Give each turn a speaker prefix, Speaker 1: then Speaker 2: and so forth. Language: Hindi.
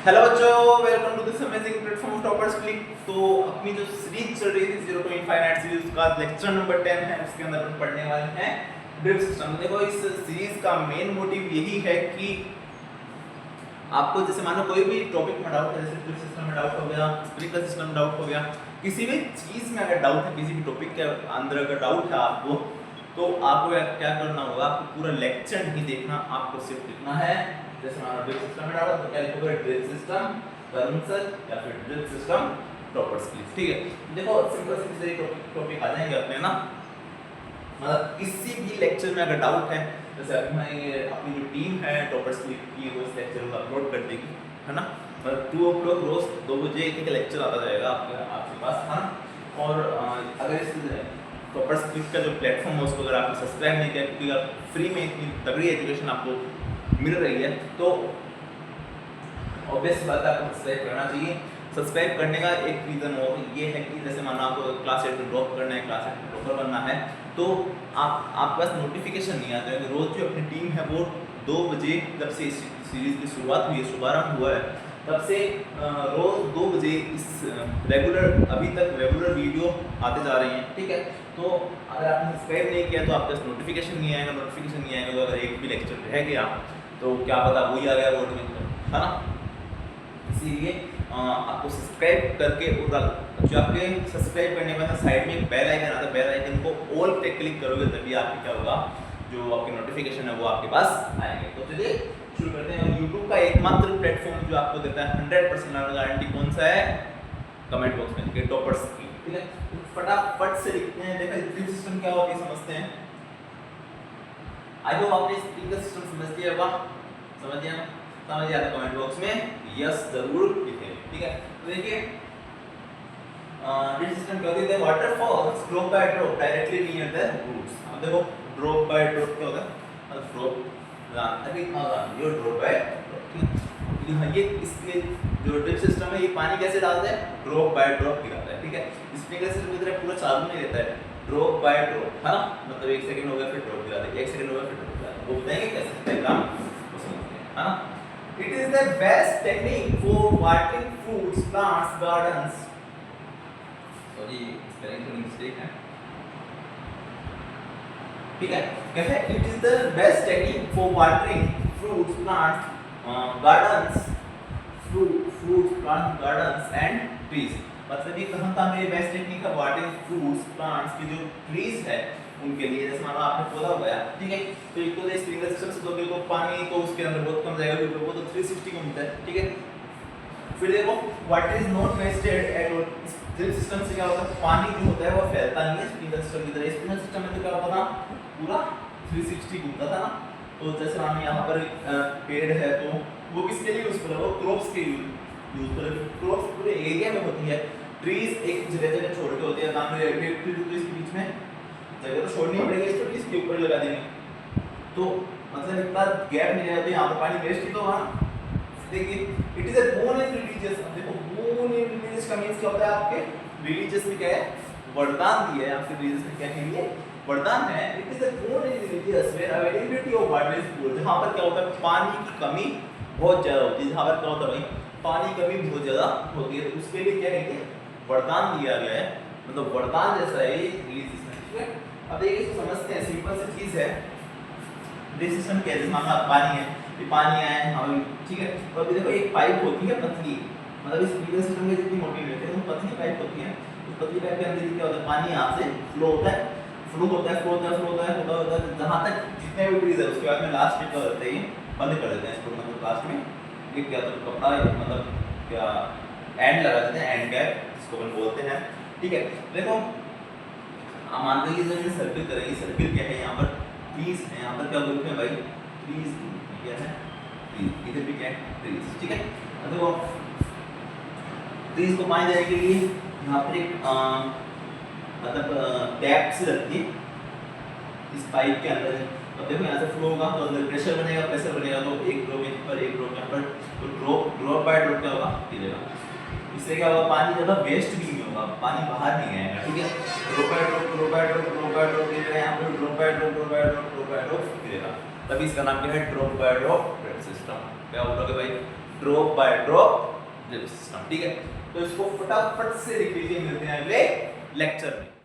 Speaker 1: हेलो बच्चों, welcome to this amazing platform Toppers Click. तो अपनी जो सीरीज चल रही थी 0 to इनफाइनाइट सीरीज का लेक्चर नंबर 10 है, उसके अंदर हम पढ़ने वाले हैं ड्रिफ्ट सिस्टम। देखो, इस सीरीज का मेन मोटिव यही है कि आपको जैसे मानो कोई भी टॉपिक में डाउट है, जैसे ड्रिफ्ट सिस्टम में डाउट हो गया, स्प्रिंकलर सिस्टम में डाउट हो गया, किसी भी चीज में अगर डाउट है, किसी भी टॉपिक के अंदर अगर डाउट है आपको, तो आपको क्या करना होगा, आपको पूरा लेक्चर नहीं देखना, आपको सिर्फ लिखना है। जैसे हमारा ड्रिफ्ट सिस्टम में डाला तो क्या लिखोगे, ड्रिफ्ट सिस्टम कंसेप्ट या फिर ड्रिफ्ट सिस्टम प्रॉपर्टीज। ठीक है, देखो सिंपल से टॉपिक आ जाएंगे अपने ना, मतलब किसी भी लेक्चर में अगर डाउट है, जैसे अभी मैं अपनी जो टीम है टॉपर्स की वो इस लेक्चर को अपलोड कर देगी, है ना। मतलब 2 o'clock रोज 2 बजे एक लेक्चर आता जाएगा आपके पास, है ना। और अगर इस टॉपर्स क्लिक का जो प्लेटफॉर्म है उसको अगर आपने सब्सक्राइब नहीं किया, क्योंकि आप फ्री में इतनी तगड़ी एजुकेशन आपको मिल रही है, तो ऑब्वियस बात है आपको सब्सक्राइब करना चाहिए। सब्सक्राइब करने का एक रीज़न और ये है कि जैसे मानो आपको क्लास 8 में ड्रॉप करना है, क्लास 8 में ड्रॉपर बनना है, तो आपके पास नोटिफिकेशन नहीं आता है। रोज़ जो अपनी टीम है वो 2 बजे, जब से इस सीरीज़ की शुरुआत हुई है, शुभारंभ हुआ है, तब से रोज़ 2 बजे इस अभी तक रेगुलर वीडियो आते जा रही हैं। ठीक है, तो अगर आपने सब्सक्राइब नहीं किया तो आपके पास नोटिफिकेशन नहीं आएगा। नोटिफिकेशन नहीं आएगा तो अगर एक भी लेक्चर रह गया तो क्या पता वही आ गया बोर्ड में, है ना। इसीलिए आपको सब्सक्राइब करके जो आपके सब्सक्राइब करने के बाद साइड में एक बेल आइकन आता है, बेल आइकन को ऑल पे क्लिक करोगे तभी आपके क्या होगा, जो आपकी नोटिफिकेशन है वो आपके पास आएंगे। तो चलिए शुरू करते हैं। यूट्यूब का एकमात्र प्लेटफॉर्म जो आपको देता है 100% गारंटी, कौन सा है, कमेंट बॉक्स में लिखिए टॉपर्स की। ठीक है, फटाफट से लिखते हैं। देखा ड्रिफ्ट सिस्टम क्या होता है समझते हैं। आई होप आपने स्प्रिंकलर सिस्टम समझ लिया होगा, समझ लिया ना? समझ लिया तो कमेंट बॉक्स में यस जरूर लिखें। ठीक है, तो देखिए ड्रिफ्ट सिस्टम क्या होता है, water falls drop by drop directly near the roots. अब देखो ड्रॉप बाय ड्रॉप क्या होता है, ड्रॉप ये ड्रॉप बाय ड्रॉप। ये इसके जो ड्रिफ्ट सिस्टम है, ये पानी कैसे डालता है, ड्रॉप बाय ड्रॉप गिराता है। ठीक है, स्प्रिंकलर सिस्टम की तरह पूरा चालू नहीं रहता है, ड्रॉप बाय ड्रॉप, है ना। मतलब 1 सेकंड हो गया फिर ड्रॉप गिराते हैं, 1 सेकंड हो गया फिर ड्रॉप गिराते हैं। वो बताएंगे कैसे करते हैं काम, वो समझते हैं, है ना। It is the best technique for watering fruits, plants, gardens. Sorry, spelling थोड़ी mistake है। ठीक है, कहते हैं it is the best technique for watering fruits, plants, gardens, fruits, plants, gardens and trees. मतलब ये कहाँ का मेरी बेस्ट टेक्निक है वाटरिंग फ्रूट्स, प्लांट्स की जो ट्रीज है उनके लिए। जैसे मानो आपने पौधा उगाया, ठीक है, तो एक तो स्प्रिंकलर सिस्टम से दोगे तो पानी तो उसके अंदर बहुत कम जाएगा, क्योंकि वो तो 360 को मिलता है। ठीक है, फिर देखो water is not wasted at all. Drip system से क्या होता है, पानी जो होता है वो फैलता नहीं है स्प्रिंकलर सिस्टम की तरह। स्प्रिंकलर सिस्टम में तो क्या होता था, पूरा 360 घूमता था ना। तो जैसे मानो यहाँ पर पेड़ है तो वो किसके लिए यूज करा, वो क्रॉप्स के यूज करा। क्रॉप्स पूरे एरिया में होती है, ट्रीज एक जगह छोड़ के होते हैं, काम इसके बीच में जगह तो छोड़नी पड़ेगी, इसको इसके ऊपर लगा देंगे तो मतलब इतना गैप नहीं रहता, यहाँ पर पानी वेस्ट ही तो वहाँ। देखिए it is a boon in religious. अब देखो बोन इन रिलीजियस का मींस क्या होता है, आपके रिलीजियस में क्या है, वरदान दिया है आपके रिलीजियस में, क्या है ये वरदान है। It is a boon in religious where availability of water is poor. जहाँ पर क्या होता है, पानी की कमी बहुत ज्यादा होती है, जहाँ पर क्या होता है भाई, पानी की कमी बहुत ज्यादा होती है, तो उसके लिए क्या कहते हैं, वरदान दिया गया है। मतलब वरदान जैसा है ये रिलीजियस में। ठीक है, अब देखिए इसको समझते हैं, सिंपल सी चीज है। ड्रिप सिस्टम क्या है, मानो पानी है, ये पानी आया है हमें, ठीक है, तो अभी देखो एक पाइप होती है पतली, मतलब इस स्प्रिंकलर सिस्टम में जितनी मोटी रहती है वो पतली पाइप होती है। उस पतली पाइप के अंदर क्या होता है, पानी यहाँ से फ्लो होता है, फ्लो होता है, फ्लो होता है, फ्लो होता है, होता है जहाँ तक जितने भी ट्रीज है, उसके बाद में लास्ट में क्या होता है, बंद कर देते हैं इसको। मतलब लास्ट में एक क्या तो कपड़ा, मतलब क्या एंड लगा देते हैं, एंड कैप जिसको अपन बोलते हैं। ठीक है, देखो आप मान लीजिए जब ये सर्किल करेंगे, सर्किल क्या है, यहाँ पर ट्रीज है, यहाँ पर क्या बोलते हैं भाई, ट्रीज क्या है, ट्रीज, इधर भी क्या है, ट्रीज। ठीक है, अब देखो ट्रीज को पानी देने के लिए यहाँ पर एक मतलब टैप से रखिए इस पाइप के अंदर। अब देखो यहाँ से फ्लो होगा तो अंदर प्रेशर बनेगा, प्रेशर बनेगा तो एक ड्रॉप यहाँ पर, एक ड्रॉप यहाँ पर, तो ड्रॉप बाय ड्रॉप क्या होगा, गिरेगा। इससे क्या होगा, पानी ज़्यादा वेस्ट भी नहीं होगा, पानी बाहर नहीं आएगा। ठीक है, drop by drop, drop by drop, drop by drop गिरेगा, यहाँ पर drop by drop, drop by drop, drop by drop गिरेगा। तभी इसका नाम क्या है, drop by drop drip system. क्या बोलोगे भाई, drop by drop drip system. ठीक है, तो इसको फटाफट से लिख लीजिए, मिलते हैं अगले लेक्चर में।